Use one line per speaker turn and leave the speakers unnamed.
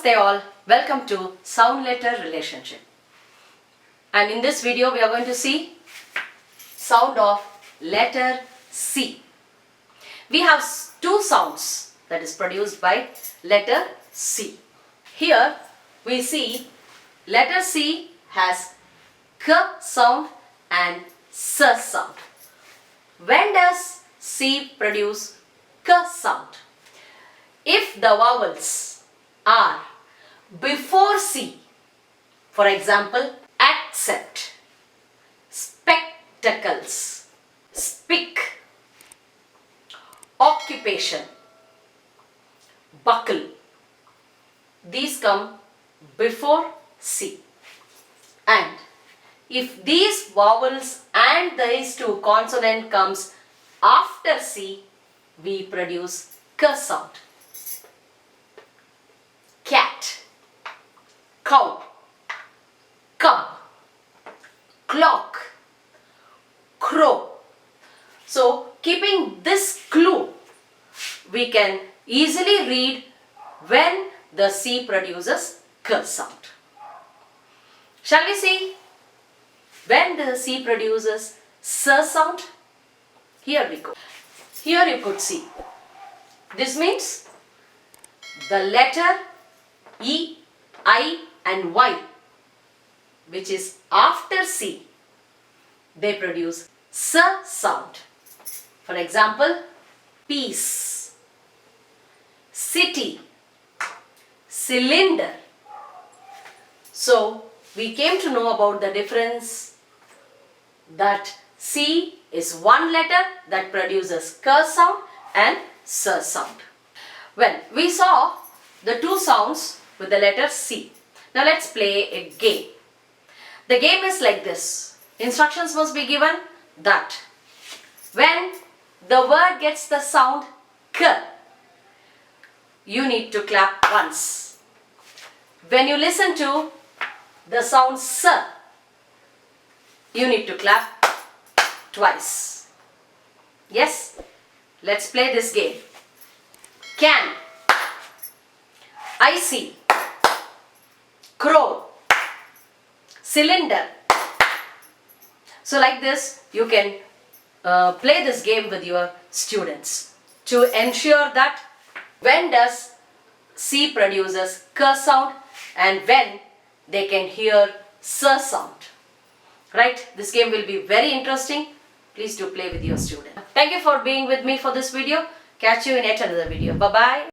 Namaste all, welcome to sound letter relationship. And in this video we are going to see sound of letter C. We have two sounds that is produced by letter C. Here we see letter C has K sound and S sound. When does C produce K sound? If the vowels are before C, for example, accept, spectacles, speak, occupation, buckle, these come before C. And if these vowels and these two consonant comes after C, we produce K sound. Cat, cow, cub, clock, crow. So keeping this clue, we can easily read when the C produces K sound. Shall we see when the C produces S sound? Here we go. Here you could see. This means the letter E, I and Y, which is after C, they produce S sound. For example, peace, city, cylinder. So we came to know about the difference that C is one letter that produces K sound and S sound. Well, we saw the two sounds with the letter C. Now let's play a game. The game is like this. Instructions must be given that when the word gets the sound K, you need to clap once. When you listen to the sound S, you need to clap twice. Yes? Let's play this game. Can, icy, crow, cylinder. So like this you can play this game with your students to ensure that when does C produces K sound and when they can hear S sound. Right? This game will be very interesting. Please do play with your student. Thank you for being with me for this video. Catch you in yet another video. Bye-bye.